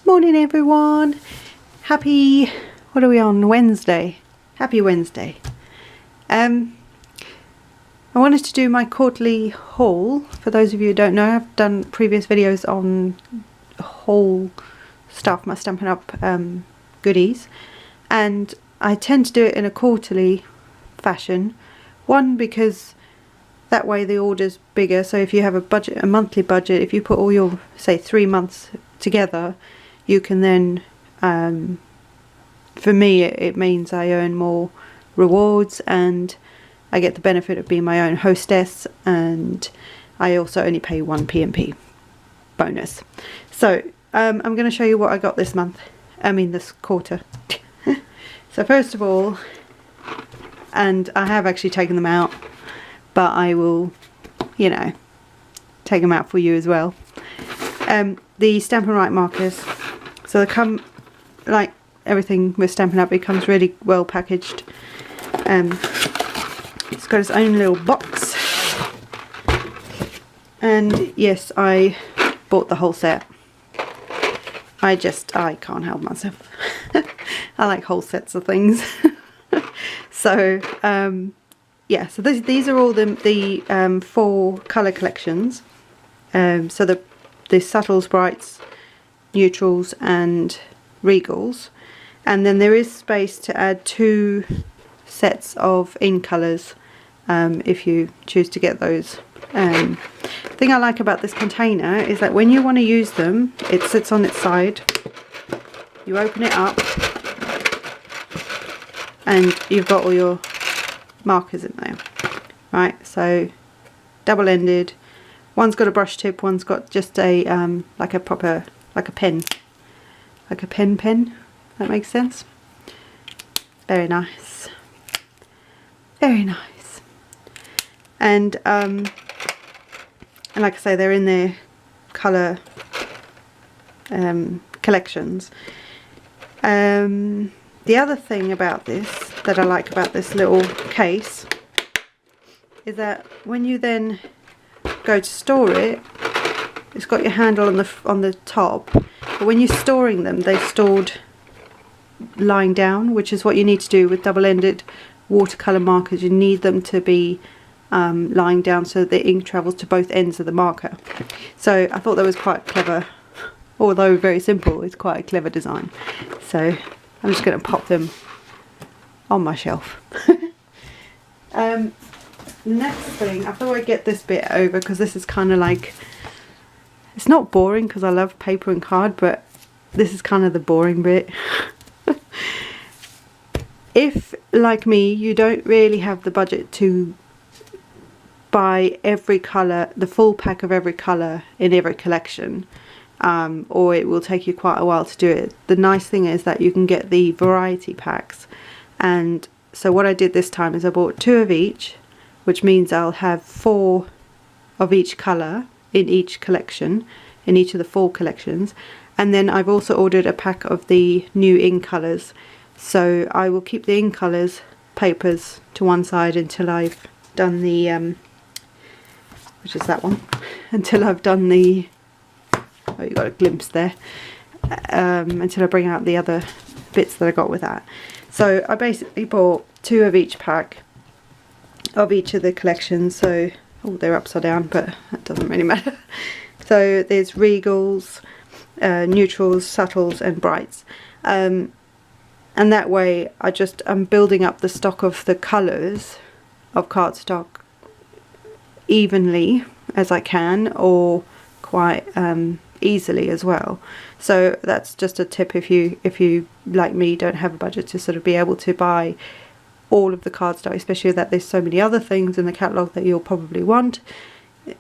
Morning everyone. Happy, what are we on? Wednesday. Happy Wednesday. I wanted to do my quarterly haul. For those of you who don't know, I've done previous videos on haul stuff, my Stampin' Up goodies, and I tend to do it in a quarterly fashion. One, because that way the order's bigger, so if you have a monthly budget, if you put all your, say, 3 months together, you can then, for me it means I earn more rewards and I get the benefit of being my own hostess, and I also only pay 1 P&P bonus. So I'm going to show you what I got this month, this quarter. So first of all, and I have actually taken them out, but I will, you know, take them out for you as well. The Stampin' Right markers. So they come, like everything with Stampin' Up, it comes really well packaged. It's got its own little box. And yes, I bought the whole set. I can't help myself. I like whole sets of things. So, yeah, so these are all the 4 colour collections. So the subtles, brights, neutrals and regals, and then there is space to add 2 sets of in colours if you choose to get those. The thing I like about this container is that when you want to use them, it sits on its side, you open it up and you've got all your markers in there, right? So double-ended, one's got a brush tip, one's got just a like a pen, like a pen. That makes sense. Very nice, very nice. And like I say, they're in their colour collections. The other thing about this that I like about this little case is that when you then go to store it, it's got your handle on the top, but when you're storing them, they're stored lying down, which is what you need to do with double-ended watercolour markers. You need them to be lying down so that the ink travels to both ends of the marker. So I thought that was quite clever, although very simple. It's quite a clever design. So I'm just going to pop them on my shelf. Next thing, I thought I'd get this bit over because this is kind of like, it's not boring because I love paper and card, but this is kind of the boring bit. If, like me, you don't really have the budget to buy every colour, the full pack of every colour in every collection, or it will take you quite a while to do it, the nice thing is that you can get the variety packs. And so what I did this time is I bought 2 of each, which means I'll have 4 of each colour in each collection, in each of the 4 collections. And then I've also ordered a pack of the new ink colours. So I will keep the ink colours papers to one side until I've done the, which is that one, until I've done the, oh, you got a glimpse there, until I bring out the other bits that I got with that. So I basically bought 2 of each pack of each of the collections. So, oh, they're upside down, but that doesn't really matter. So there's regals, neutrals, subtles and brights. And that way I'm building up the stock of the colours of cardstock evenly as I can, or quite easily as well. So that's just a tip if you like me don't have a budget to sort of be able to buy all of the cardstock, especially that there's so many other things in the catalogue that you'll probably want.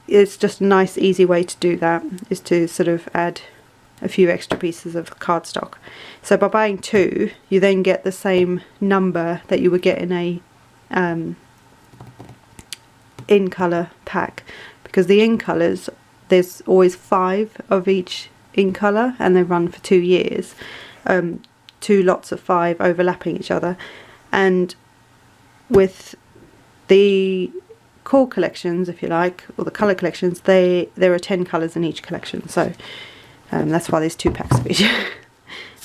It's just a nice easy way to do that, is to sort of add a few extra pieces of cardstock. So by buying 2, you then get the same number that you would get in a in colour pack, because the in colours, there's always 5 of each in colour and they run for 2 years, 2 lots of 5 overlapping each other. And with the core collections, if you like, or the colour collections, there are 10 colours in each collection. So That's why there's 2 packs of each.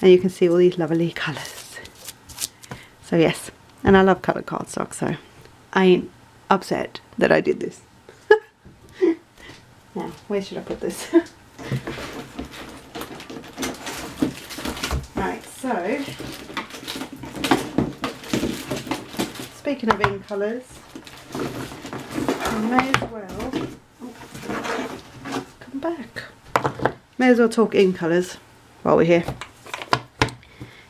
And you can see all these lovely colours. So yes, and I love coloured cardstock, so I ain't upset that I did this. Now, where should I put this? Right, so speaking of ink colours, I may as well come back. May as well talk ink colours while we're here.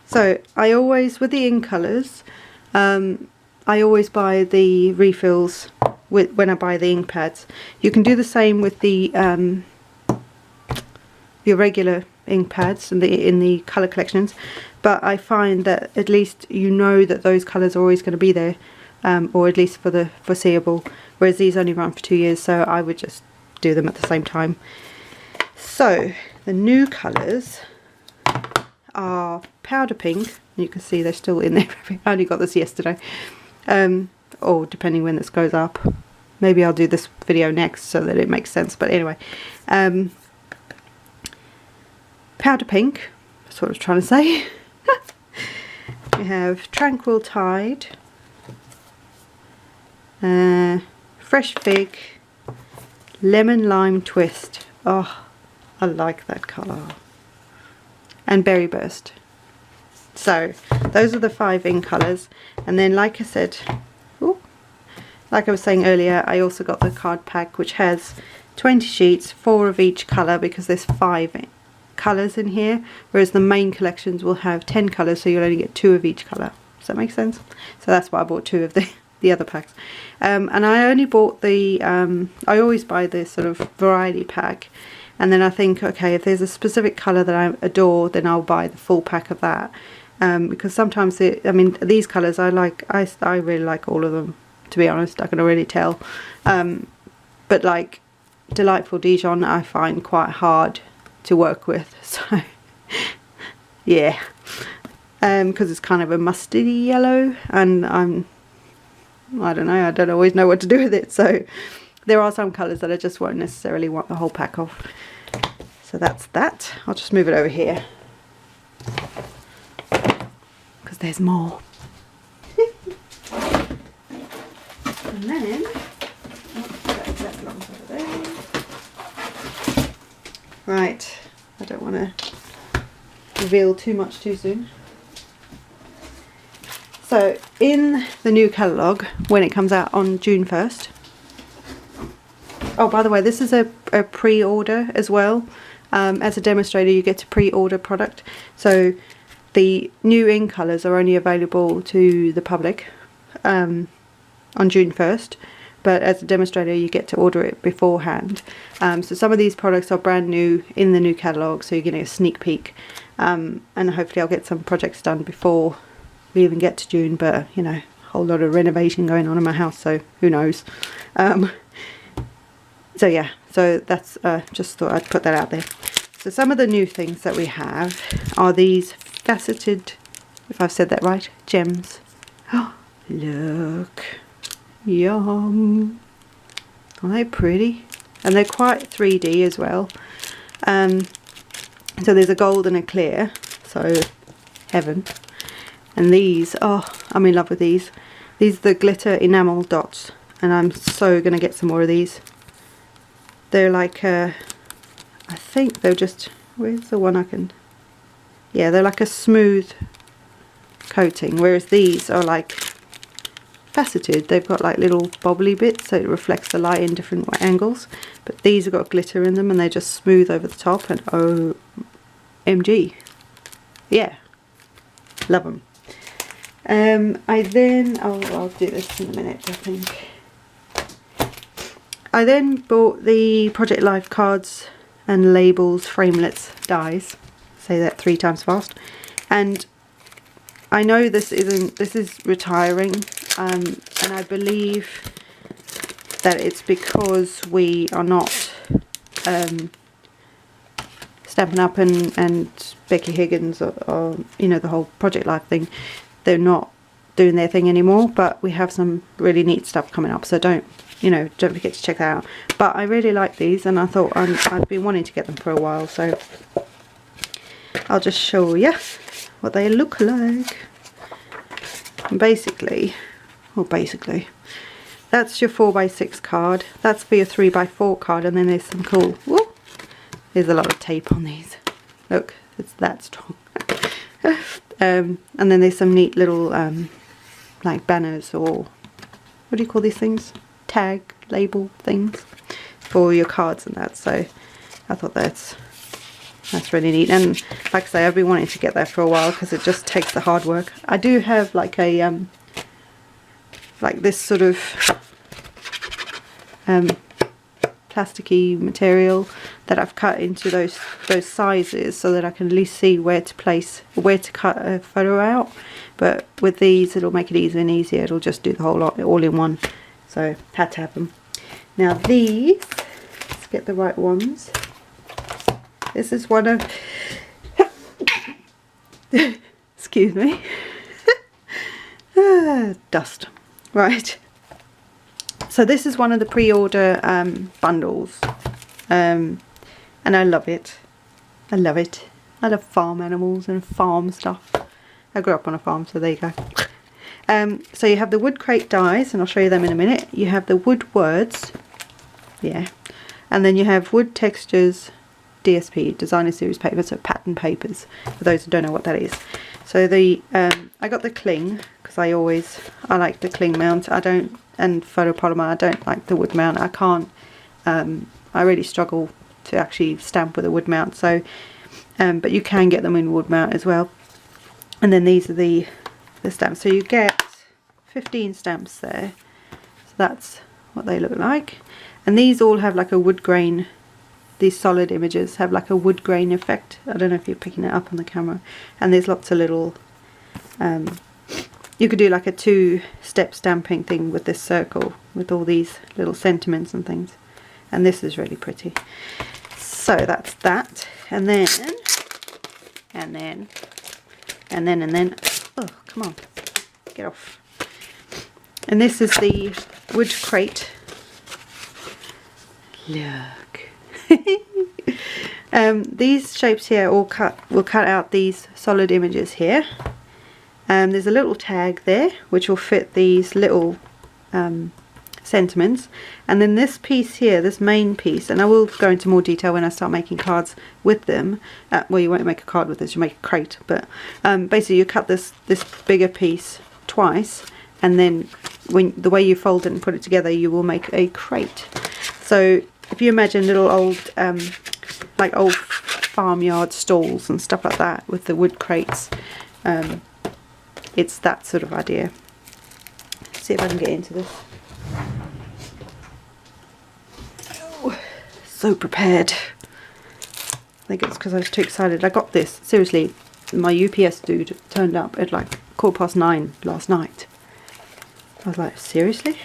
So I always, with the ink colours, I always buy the refills when I buy the ink pads. You can do the same with the your regular ink pads in the colour collections, but I find that at least you know that those colours are always going to be there, or at least for the foreseeable, whereas these only run for 2 years, so I would just do them at the same time. So the new colours are powder pink. You can see they're still in there. I only got this yesterday, or depending when this goes up. Maybe I'll do this video next so that it makes sense, but anyway, powder pink, that's what I was trying to say. We have Tranquil Tide, Fresh Fig, Lemon Lime Twist. Oh, I like that colour. And Berry Burst. So those are the 5 ink colours, and then like I said, like I was saying earlier, I also got the card pack which has 20 sheets, 4 of each colour, because there's 5 colours in here, whereas the main collections will have 10 colours, so you'll only get 2 of each colour. Does that make sense? So that's why I bought 2 of the other packs. And I only bought the, I always buy this sort of variety pack, and then I think, okay, if there's a specific colour that I adore, then I'll buy the full pack of that. Because sometimes, I mean, these colours I like, I really like all of them, to be honest. I can already tell. But like Delightful Dijon I find quite hard to work with, so yeah, because it's kind of a mustardy yellow, and I don't know, I don't always know what to do with it, so there are some colours that I just won't necessarily want the whole pack of. So that's that. I'll just move it over here because there's more. And then, that belongs over there. Right, I don't want to reveal too much too soon. So in the new catalogue, when it comes out on June 1st, oh, by the way, this is a pre-order as well. As a demonstrator, you get to pre-order product. So the new ink colours are only available to the public on June 1st. But as a demonstrator, you get to order it beforehand. So some of these products are brand new in the new catalogue, so you're getting a sneak peek. And hopefully I'll get some projects done before we even get to June. But, you know, a whole lot of renovation going on in my house, so who knows. So yeah, so that's, just thought I'd put that out there. So some of the new things that we have are these faceted, if I've said that right, gems. Oh, look. Yum. Aren't they pretty? And they're quite 3D as well. So there's a gold and a clear, so heaven. And these, oh, I'm in love with these. These are the glitter enamel dots, and I'm so gonna get some more of these. They're like, I think they're just, where's the one I can, yeah, they're like a smooth coating, whereas these are like faceted. They've got like little bobbly bits, so it reflects the light in different angles, but these have got glitter in them and they're just smooth over the top, and OMG, yeah, love them. I then, I'll do this in a minute, I think. I then bought the Project Life cards and labels, framelets, dies. Say that 3 times fast. And I know this is retiring, and I believe that it's because we are not Stampin' Up and Becky Higgins or you know, the whole Project Life thing. They're not doing their thing anymore, but we have some really neat stuff coming up, so don't forget to check that out. But I really like these, and I thought I've been wanting to get them for a while, so I'll just show you what they look like. And basically, that's your 4x6 card. That's for your 3x4 card, and then there's some cool. Whoa, there's a lot of tape on these. Look, it's that strong. And then there's some neat little like banners, or what do you call these things? Tag, label things for your cards and that. So I thought that's really neat. And like I say, I've been wanting to get that for a while because it just takes the hard work. I do have like a like this sort of plasticky material that I've cut into those sizes so that I can at least see where to cut a photo out. But with these, it'll make it easier and easier. It'll just do the whole lot all in one. So had to have them. Now these, let's get the right ones. This is one of excuse me. Dust. Right. So this is one of the pre-order bundles, and I love it. I love it. I love farm animals and farm stuff. I grew up on a farm, so there you go. So you have the wood crate dies, and I'll show you them in a minute. You have the wood words, yeah, and then you have wood textures, DSP, designer series papers, so pattern papers, for those who don't know what that is. So the I got the cling because I like the cling mount. And photopolymer, I don't like the wood mount. I can't, I really struggle to actually stamp with a wood mount. So, but you can get them in wood mount as well. And then these are the stamps. So you get 15 stamps there. So that's what they look like. And these all have like a wood grain, these solid images have like a wood grain effect. I don't know if you're picking it up on the camera. And there's lots of little, you could do like a 2-step stamping thing with this circle with all these little sentiments and things, and this is really pretty. So that's that, and then oh, come on, get off. And this is the wood crate. Look. These shapes here will cut out these solid images here. There's a little tag there which will fit these little sentiments, and then this piece here, this main piece, and I will go into more detail when I start making cards with them. Well, you won't make a card with this, you make a crate, but basically you cut this bigger piece twice, and then the way you fold it and put it together, you will make a crate. So if you imagine little old like old farmyard stalls and stuff like that with the wood crates, it's that sort of idea. Let's see if I can get into this. Oh, so prepared. I think it's because I was too excited. I got this, seriously, my UPS dude turned up at like 9:15 last night. I was like, seriously?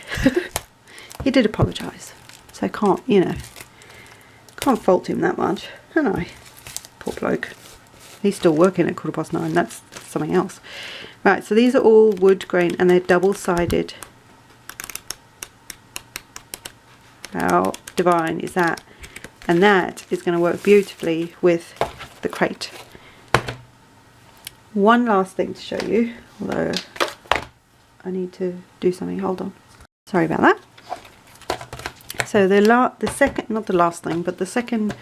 He did apologise, so I can't, you know, can't fault him that much, can I? Poor bloke. He's still working at 9:15, that's something else. Right, so these are all wood grain and they're double-sided. How divine is that? And that is going to work beautifully with the crate. One last thing to show you, although I need to do something, hold on. Sorry about that. So the second, not the last thing, but the second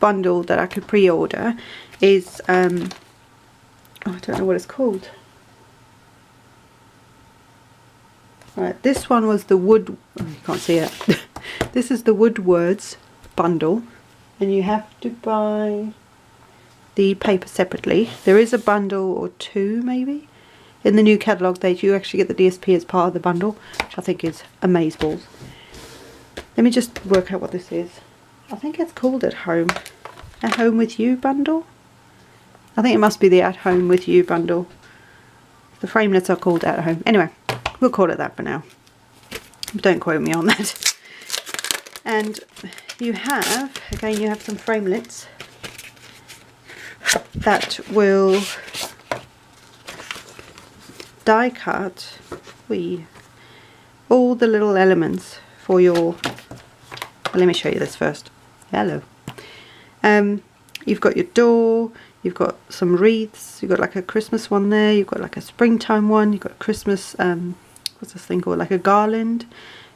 bundle that I could pre-order is, oh, I don't know what it's called. Right, this one was the wood, oh, you can't see it. This is the wood words bundle, and you have to buy the paper separately. There is a bundle or two maybe. In the new catalogue you actually get the DSP as part of the bundle, which I think is amazeballs. Let me just work out what this is. I think it's called At Home With You bundle. I think it must be the At Home With You bundle. The framelits are called At Home. Anyway, we'll call it that for now. Don't quote me on that. And you have, again, you have some framelits that will die cut all the little elements for your, well, let me show you this first. Hello. you've got your door, you've got some wreaths, you've got like a Christmas one there, you've got like a springtime one, you've got a Christmas, what's this thing called, like a garland,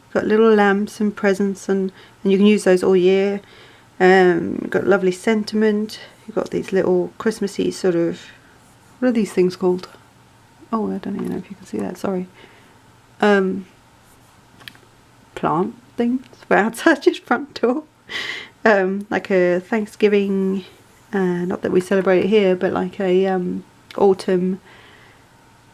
you've got little lamps and presents, and you can use those all year. You've got lovely sentiment, you've got these little Christmassy sort of, what are these things called? Oh, I don't even know if you can see that, sorry. Plant things for outside your front door. Like a Thanksgiving, not that we celebrate it here, but like a autumn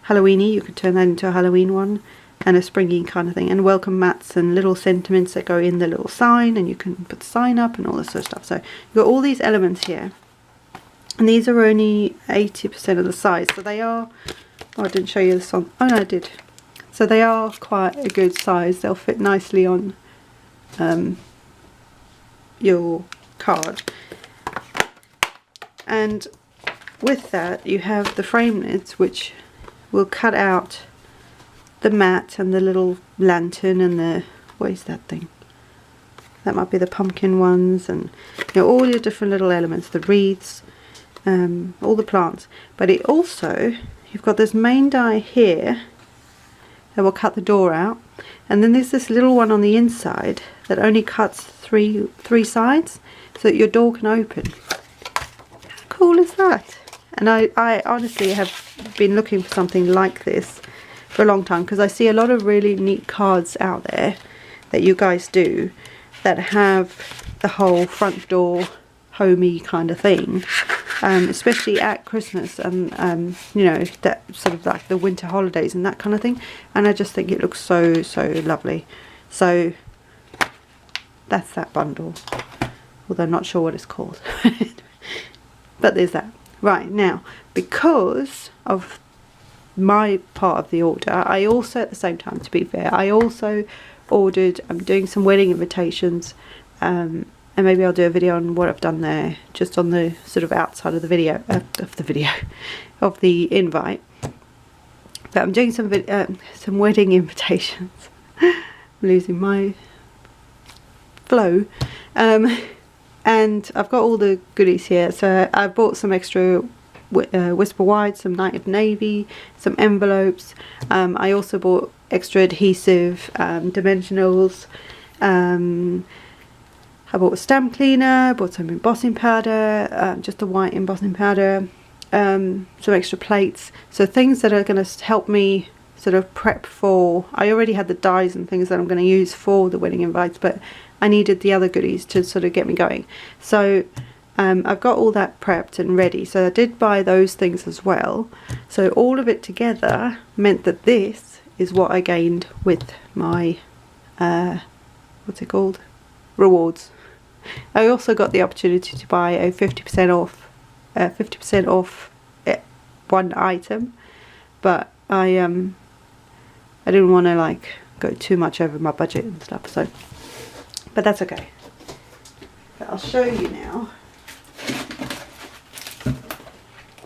Halloweeny, you could turn that into a Halloween one, and a springy kind of thing, and welcome mats and little sentiments that go in the little sign, and you can put the sign up and all this sort of stuff. So you've got all these elements here, and these are only 80% of the size, so they are, oh, I didn't show you this on, oh no I did, so they are quite a good size. They'll fit nicely on your card. And with that you have the framelits, which will cut out the mat and the little lantern and the, what is that thing? That might be the pumpkin ones, and you know, all your different little elements, the wreaths, all the plants. But it also, you've got this main die here that will cut the door out, and then there's this little one on the inside that only cuts three sides so that your door can open. How cool is that? And I honestly have been looking for something like this for a long time, because I see a lot of really neat cards out there that you guys do that have the whole front door homey kind of thing, especially at Christmas and you know, that sort of like the winter holidays and that kind of thing, and I just think it looks so lovely. So that's that bundle, although I'm not sure what it's called. But there's that. Right, now because of my part of the order, I also, at the same time, to be fair, I also ordered, I'm doing some wedding invitations, and maybe I'll do a video on what I've done there, just on the sort of outside of the video, of the invite. But I'm doing some wedding invitations. I'm losing my flow. And I've got all the goodies here, so I bought some extra Whisper White, some Night of Navy, some envelopes. I also bought extra adhesive, dimensionals. I bought a stamp cleaner, bought some embossing powder, just a white embossing powder, some extra plates, so things that are going to help me sort of prep for, I already had the dies and things that I'm going to use for the wedding invites, but I needed the other goodies to sort of get me going. So I've got all that prepped and ready, so I did buy those things as well. So all of it together meant that this is what I gained with my what's it called, rewards. I also got the opportunity to buy a 50% off one item, but I didn't want to like go too much over my budget and stuff, so, but that's okay. But I'll show you now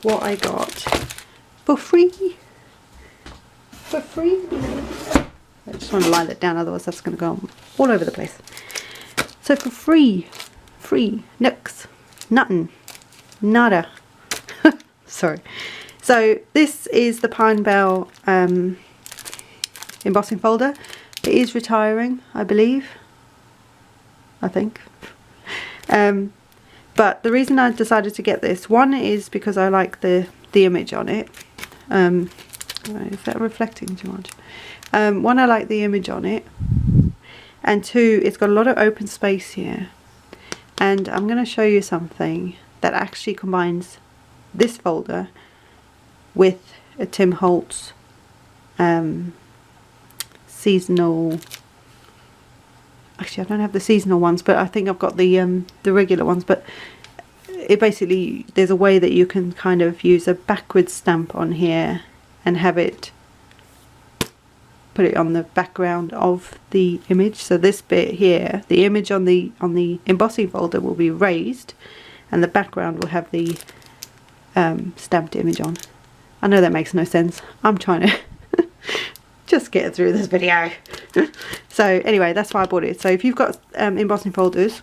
what I got for free. For free. I just want to lie that down, otherwise that's going to go all over the place. So for free, nooks, nothing, nada. Sorry. So this is the Pine Bell embossing folder. It is retiring, I believe. I think. But the reason I decided to get this, one is because I like the image on it. Is that reflecting too much? One, I like the image on it, and two, it's got a lot of open space here, and I'm going to show you something that actually combines this folder with a Tim Holtz seasonal. Actually, I don't have the seasonal ones, but I think I've got the regular ones. But it basically, there's a way that you can kind of use a backwards stamp on here and have it, put it on the background of the image. So this bit here, the image on the embossing folder will be raised, and the background will have the stamped image on. I know that makes no sense. I'm trying to just get through this video. So anyway, that's why I bought it. So if you've got embossing folders,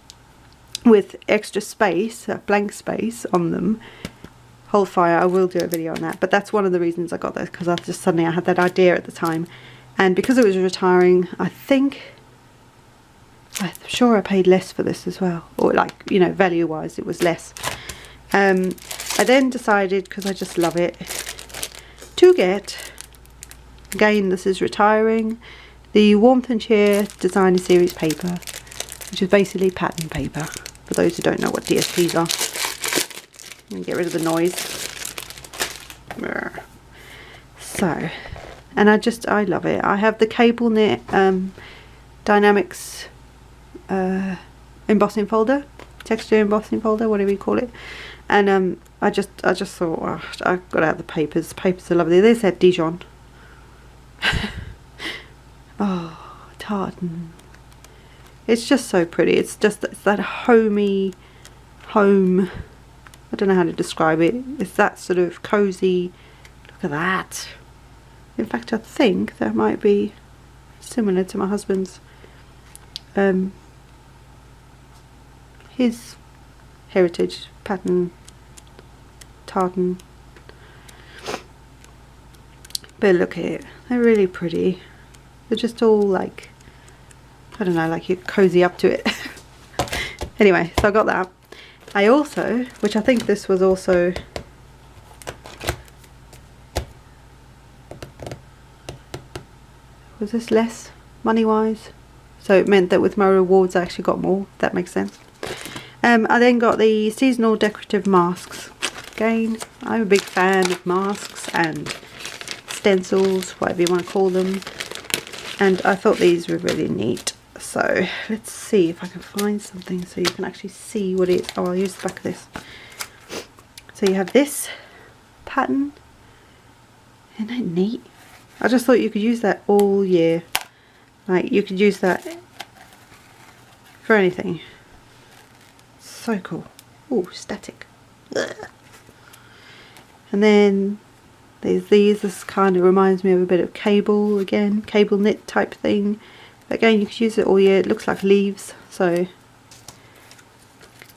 with extra space, blank space on them. Hold fire, I will do a video on that, but that's one of the reasons I got this, because I had that idea at the time, and because it was retiring, I'm sure I paid less for this as well, or like, you know, value wise it was less. I then decided, because I just love it, to get, again this is retiring, the Warmth and Cheer Designer Series paper, which is basically pattern paper, for those who don't know what DSPs are. And get rid of the noise. So, and I love it. I have the cable knit Dynamics embossing folder, texture embossing folder, whatever you call it. And I just thought, oh, I got out the papers. The papers are lovely. There's that Dijon. Oh, tartan. It's just so pretty. It's that homey home. I don't know how to describe it. It's that sort of cozy. Look at that. In fact, I think that might be similar to my husband's. His heritage pattern tartan. But look at it. They're really pretty. They're just all like, I don't know, like you cozy up to it. Anyway, so I got that. I also, which I think this was also, was this less money wise? So it meant that with my rewards I actually got more, if that makes sense. I then got the seasonal decorative masks. Again, I'm a big fan of masks and stencils, whatever you want to call them. And I thought these were really neat. So let's see if I can find something so you can actually see what it is. Oh, I'll use the back of this. So you have this pattern. Isn't that neat? I just thought you could use that all year. Like you could use that for anything. So cool. Oh, static. Ugh. And then there's these. This kind of reminds me of a bit of cable again. Cable knit type thing. Again, you could use it all year. It looks like leaves, so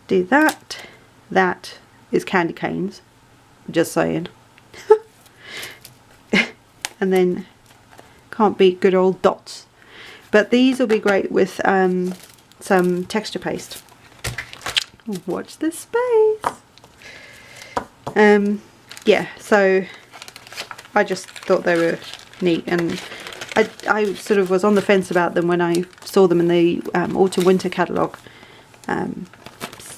do that. That is candy canes, just saying. And then can't beat good old dots. But these will be great with some texture paste. Watch this space. Yeah, so I just thought they were neat, and I sort of was on the fence about them when I saw them in the autumn winter catalogue,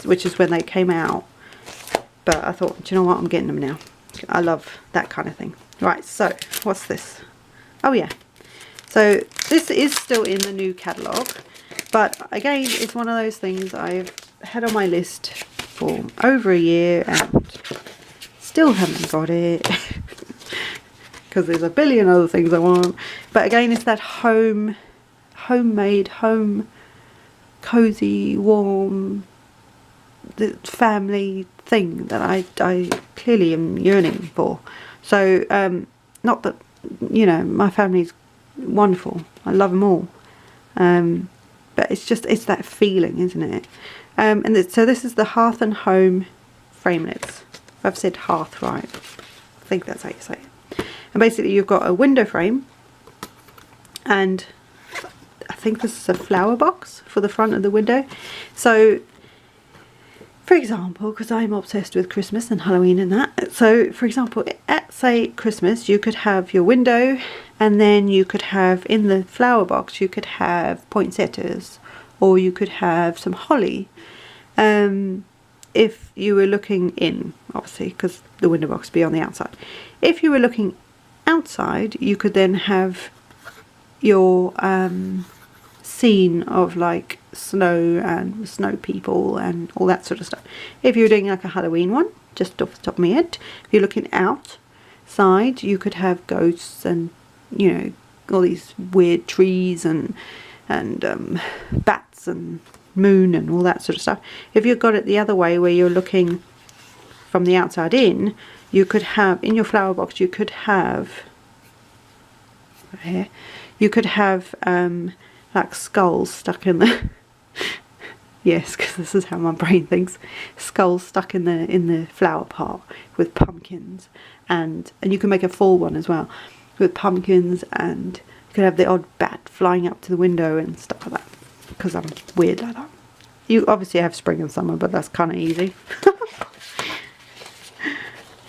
which is when they came out, but I thought, do you know what, I'm getting them now. I love that kind of thing. Right, so what's this? Oh yeah, so this is still in the new catalogue, but again it's one of those things I've had on my list for over a year and still haven't got it. Because there's a billion other things I want. But again, it's that homemade, home, cozy, warm, the family thing that I clearly am yearning for. So, not that, you know, my family's wonderful. I love them all. But it's just, it's that feeling, isn't it? So this is the Hearth and Home framelits. I've said hearth right. I think that's how you say it. And basically you've got a window frame, and I think this is a flower box for the front of the window. So for example, because I'm obsessed with Christmas and Halloween and that, so for example at say Christmas you could have your window, and then you could have in the flower box you could have poinsettias, or you could have some holly. If you were looking in, obviously, because the window box would be on the outside. If you were looking outside, you could then have your scene of like snow and snow people and all that sort of stuff. If you're doing like a Halloween one, just off the top of my head, if you're looking outside, you could have ghosts and, you know, all these weird trees and bats and moon and all that sort of stuff. If you've got it the other way, where you're looking from the outside in, you could have in your flower box, you could have like skulls stuck in the Yes, because this is how my brain thinks. Skulls stuck in the flower pot with pumpkins, and you can make a full one as well with pumpkins, and you could have the odd bat flying up to the window and stuff like that. Because I'm weird like that. You obviously have spring and summer, but that's kind of easy.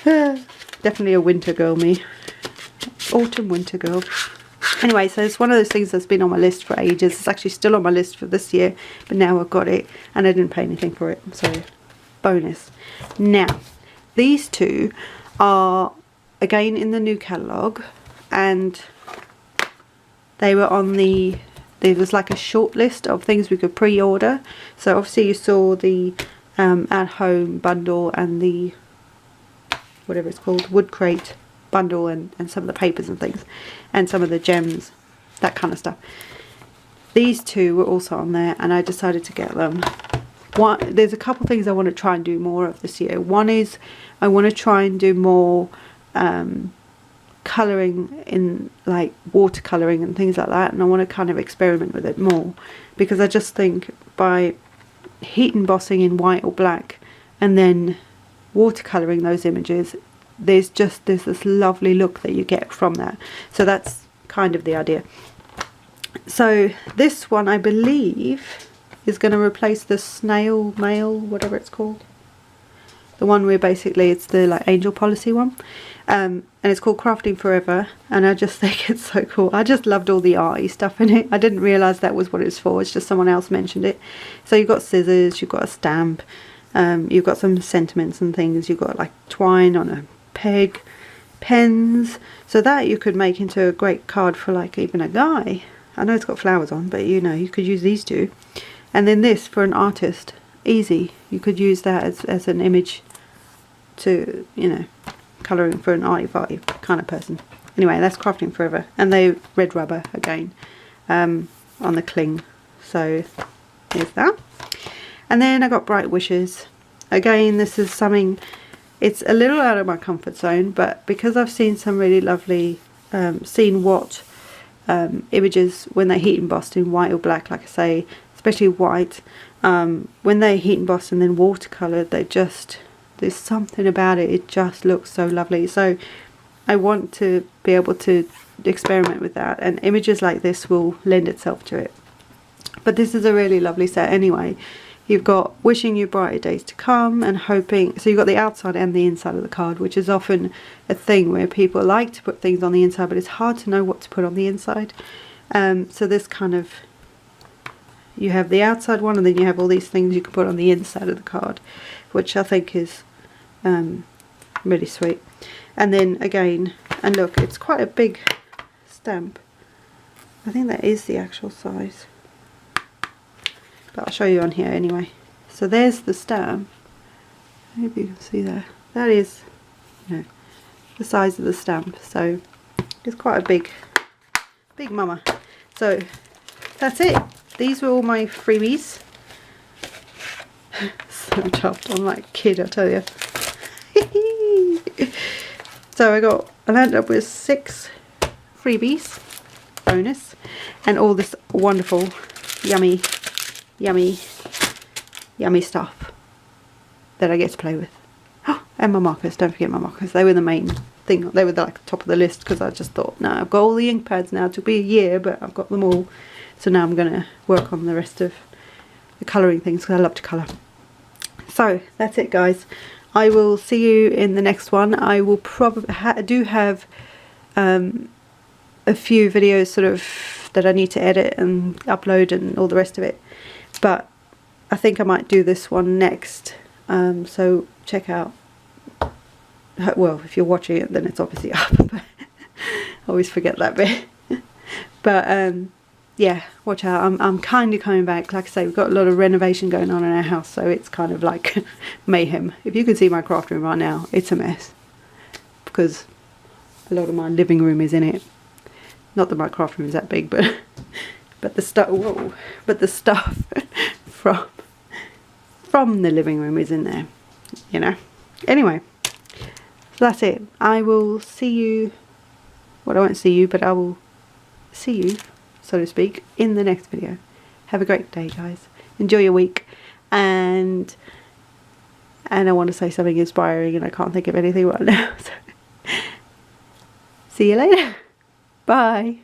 Definitely a winter girl, me. Autumn winter girl. Anyway, so it's one of those things that's been on my list for ages. It's actually still on my list for this year, but now I've got it and I didn't pay anything for it, so bonus. Now, these two are again in the new catalogue, and they were on the, there was like a short list of things we could pre-order. So obviously you saw the at home bundle and the, whatever it's called, wood crate bundle, and some of the papers and things, and some of the gems, that kind of stuff. These two were also on there, and I decided to get them. There's a couple things I want to try and do more of this year. One is I want to try and do more colouring, in like watercolouring and things like that, and I want to kind of experiment with it more, because I just think by heat embossing in white or black and then watercolouring those images, there's this lovely look that you get from that. So that's kind of the idea. So this one, I believe, is going to replace the snail mail, whatever it's called, the one where basically it's the like angel policy one, and it's called Crafting Forever, and I just think it's so cool. I just loved all the arty stuff in it. I didn't realise that was what it's for. It's just someone else mentioned it. So you've got scissors, you've got a stamp, you've got some sentiments and things, you've got like twine on a peg, pens, so that you could make into a great card for like even a guy. I know it's got flowers on, but you know, you could use these two. And then this for an artist, easy, you could use that as an image to, you know, colouring for an arty-farty kind of person. Anyway, that's Crafting Forever, and they red rubber again on the cling. So here's that. And then I got Bright Wishes. Again, this is something, it's a little out of my comfort zone, but because I've seen some really lovely, seen what images when they heat embossed in white or black, like I say, especially white, when they heat embossed and then watercoloured, they just, there's something about it, it just looks so lovely. So I want to be able to experiment with that, and images like this will lend itself to it. But this is a really lovely set anyway. You've got wishing you brighter days to come and hoping, so you've got the outside and the inside of the card, which is often a thing where people like to put things on the inside, but it's hard to know what to put on the inside. So this kind of, you have the outside one, and then you have all these things you can put on the inside of the card, which I think is really sweet. And then again, and look, it's quite a big stamp. I think that is the actual size, but I'll show you on here anyway. So there's the stamp. Maybe you can see there. That is, you know, the size of the stamp. So it's quite a big mama. So that's it. These were all my freebies. So chuffed. I'm like a kid, I tell you. So I ended up with 6 freebies, bonus, and all this wonderful, yummy stuff that I get to play with. Oh, and my markers, don't forget my markers. They were the main thing. They were like the top of the list, because I just thought, no, I've got all the ink pads now. It took me a year, but I've got them all. So now I'm going to work on the rest of the colouring things, because I love to colour. So that's it, guys. I will see you in the next one. I will probably do have a few videos sort of that I need to edit and upload and all the rest of it, but I think I might do this one next. So check out, well, if you're watching it then it's obviously up, but I always forget that bit. But yeah, watch out. I'm kind of coming back. Like I say, we've got a lot of renovation going on in our house, so it's kind of like mayhem. If you can see my craft room right now, it's a mess, because a lot of my living room is in it. Not that my craft room is that big, but the stuff, whoa, but the stuff from the living room is in there, you know. Anyway, so that's it. I will see you, well, I won't see you, but I will see you, so to speak, in the next video. Have a great day, guys. enjoy your week, and I want to say something inspiring and I can't think of anything right now. So. See you later. Bye.